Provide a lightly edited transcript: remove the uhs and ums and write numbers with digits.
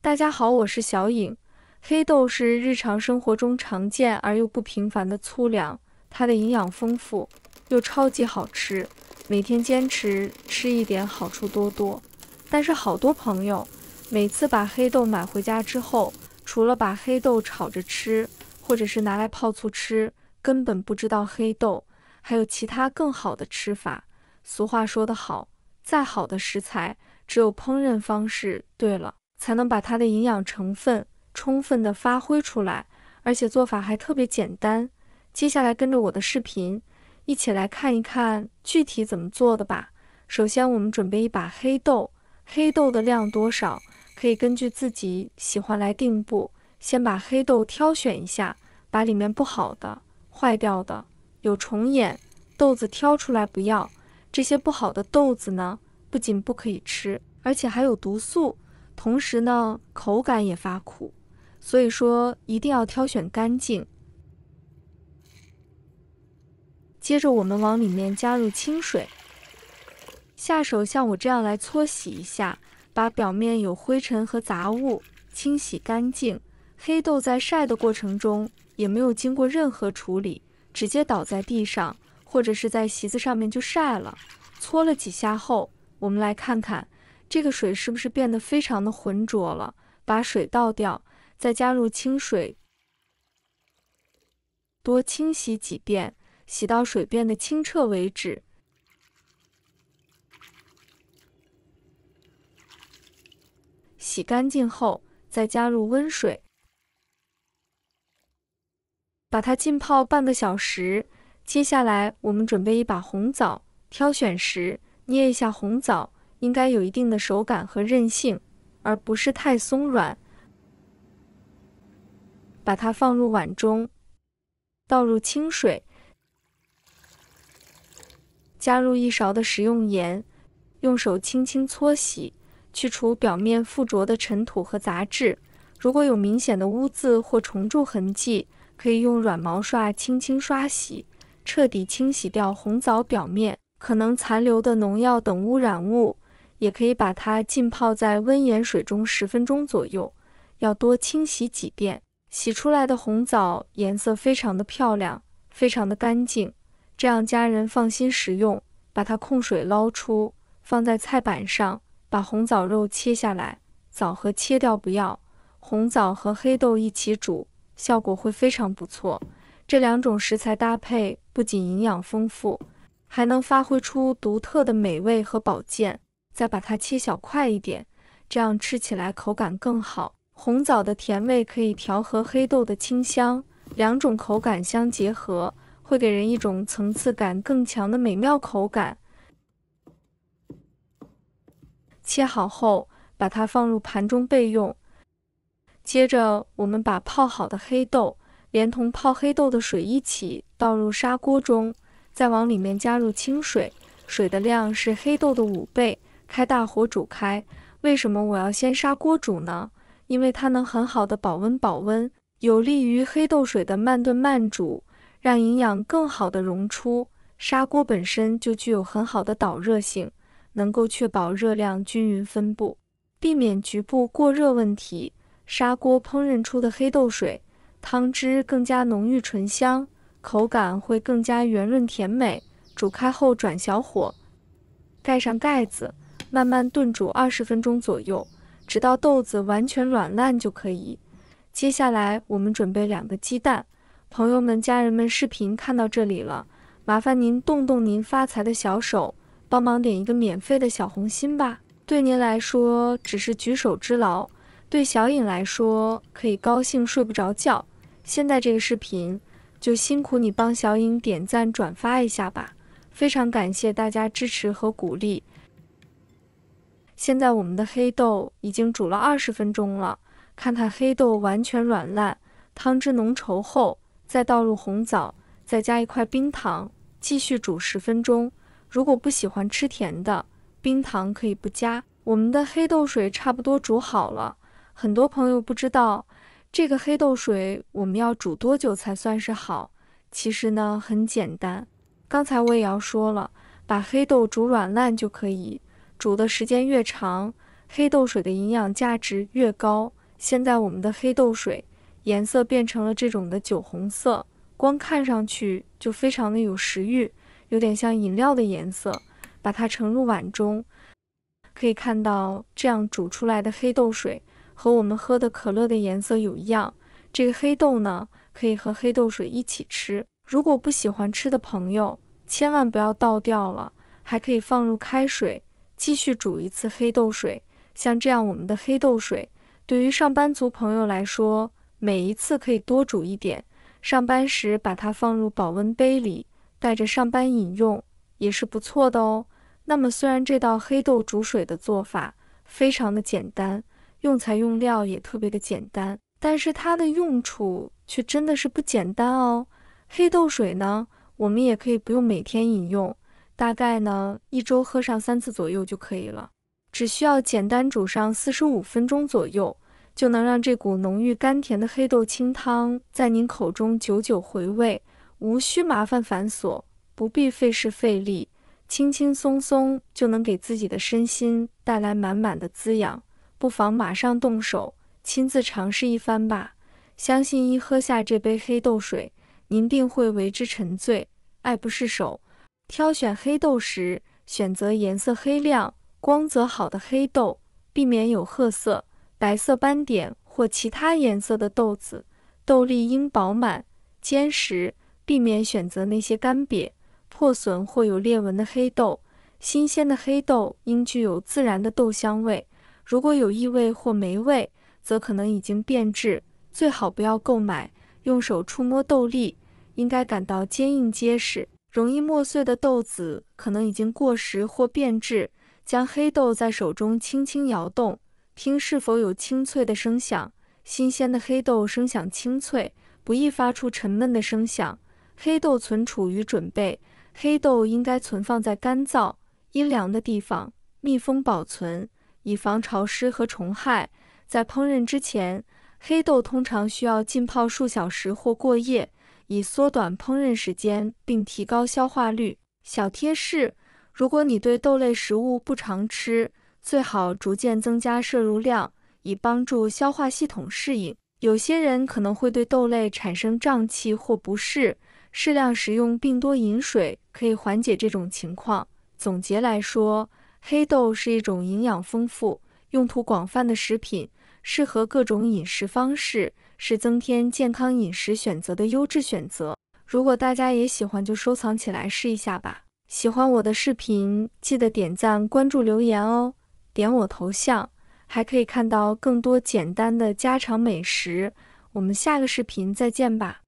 大家好，我是小颖。黑豆是日常生活中常见而又不平凡的粗粮，它的营养丰富，又超级好吃，每天坚持吃一点，好处多多。但是好多朋友每次把黑豆买回家之后，除了把黑豆炒着吃，或者是拿来泡醋吃，根本不知道黑豆还有其他更好的吃法。俗话说得好，再好的食材，只有烹饪方式对了，才能把它的营养成分充分的发挥出来，而且做法还特别简单。接下来跟着我的视频，一起来看一看具体怎么做的吧。首先我们准备一把黑豆，黑豆的量多少，可以根据自己喜欢来定步。先把黑豆挑选一下，把里面不好的、坏掉的、有虫眼豆子挑出来不要。这些不好的豆子呢，不仅不可以吃，而且还有毒素，同时呢，口感也发苦，所以说一定要挑选干净。接着我们往里面加入清水，下手像我这样来搓洗一下，把表面有灰尘和杂物清洗干净。黑豆在晒的过程中也没有经过任何处理，直接倒在地上或者是在席子上面就晒了。搓了几下后，我们来看看这个水是不是变得非常的浑浊了。把水倒掉，再加入清水，多清洗几遍，洗到水变得清澈为止。洗干净后，再加入温水，把它浸泡半个小时。接下来我们准备一把红枣，挑选时捏一下红枣，应该有一定的手感和韧性，而不是太松软。把它放入碗中，倒入清水，加入1勺的食用盐，用手轻轻搓洗，去除表面附着的尘土和杂质。如果有明显的污渍或虫蛀痕迹，可以用软毛刷轻轻刷洗，彻底清洗掉红枣表面可能残留的农药等污染物。也可以把它浸泡在温盐水中10分钟左右，要多清洗几遍。洗出来的红枣颜色非常的漂亮，非常的干净，这样家人放心食用。把它控水捞出，放在菜板上，把红枣肉切下来，枣核切掉不要。红枣和黑豆一起煮，效果会非常不错。这两种食材搭配不仅营养丰富，还能发挥出独特的美味和保健。再把它切小块一点，这样吃起来口感更好。红枣的甜味可以调和黑豆的清香，两种口感相结合，会给人一种层次感更强的美妙口感。切好后，把它放入盘中备用。接着我们把泡好的黑豆连同泡黑豆的水一起倒入砂锅中，再往里面加入清水，水的量是黑豆的5倍，开大火煮开。为什么我要先砂锅煮呢？因为它能很好的保温，有利于黑豆水的慢炖慢煮，让营养更好的溶出。砂锅本身就具有很好的导热性，能够确保热量均匀分布，避免局部过热问题。砂锅烹饪出的黑豆水汤汁更加浓郁醇香，口感会更加圆润甜美。煮开后转小火，盖上盖子，慢慢炖煮20分钟左右，直到豆子完全软烂就可以。接下来我们准备2个鸡蛋。朋友们、家人们，视频看到这里了，麻烦您动动您发财的小手，帮忙点一个免费的小红心吧。对您来说只是举手之劳，对小颖来说可以高兴睡不着觉。现在这个视频就辛苦你帮小颖点赞转发一下吧，非常感谢大家支持和鼓励。现在我们的黑豆已经煮了20分钟了，看看黑豆完全软烂，汤汁浓稠后，再倒入红枣，再加1块冰糖，继续煮10分钟。如果不喜欢吃甜的，冰糖可以不加。我们的黑豆水差不多煮好了。很多朋友不知道，这个黑豆水我们要煮多久才算是好？其实呢，很简单。刚才我也要说了，把黑豆煮软烂就可以。煮的时间越长，黑豆水的营养价值越高。现在我们的黑豆水颜色变成了这种的酒红色，光看上去就非常的有食欲，有点像饮料的颜色。把它盛入碗中，可以看到这样煮出来的黑豆水和我们喝的可乐的颜色有一样。这个黑豆呢，可以和黑豆水一起吃。如果不喜欢吃的朋友，千万不要倒掉了，还可以放入开水，继续煮一次黑豆水。像这样我们的黑豆水，对于上班族朋友来说，每一次可以多煮一点，上班时把它放入保温杯里，带着上班饮用，也是不错的哦。那么虽然这道黑豆煮水的做法非常的简单，用材用料也特别的简单，但是它的用处却真的是不简单哦。黑豆水呢，我们也可以不用每天饮用，大概呢1周喝上3次左右就可以了。只需要简单煮上45分钟左右，就能让这股浓郁甘甜的黑豆清汤在您口中久久回味，无需麻烦繁琐，不必费时费力，轻轻松松就能给自己的身心带来满满的滋养。不妨马上动手，亲自尝试一番吧。相信一喝下这杯黑豆水，您定会为之沉醉，爱不释手。挑选黑豆时，选择颜色黑亮、光泽好的黑豆，避免有褐色、白色斑点或其他颜色的豆子。豆粒应饱满、坚实，避免选择那些干瘪、破损或有裂纹的黑豆。新鲜的黑豆应具有自然的豆香味，如果有异味或霉味，则可能已经变质，最好不要购买。用手触摸豆粒，应该感到坚硬结实，容易磨碎的豆子可能已经过时或变质。将黑豆在手中轻轻摇动，听是否有清脆的声响。新鲜的黑豆声响清脆，不易发出沉闷的声响。黑豆存储与准备，黑豆应该存放在干燥、阴凉的地方，密封保存，以防潮湿和虫害。在烹饪之前，黑豆通常需要浸泡数小时或过夜，以缩短烹饪时间并提高消化率。小贴士：如果你对豆类食物不常吃，最好逐渐增加摄入量，以帮助消化系统适应。有些人可能会对豆类产生胀气或不适，适量食用并多饮水可以缓解这种情况。总结来说，黑豆是一种营养丰富、用途广泛的食品，适合各种饮食方式，是增添健康饮食选择的优质选择。如果大家也喜欢，就收藏起来试一下吧。喜欢我的视频，记得点赞、关注、留言哦。点我头像，还可以看到更多简单的家常美食。我们下个视频再见吧。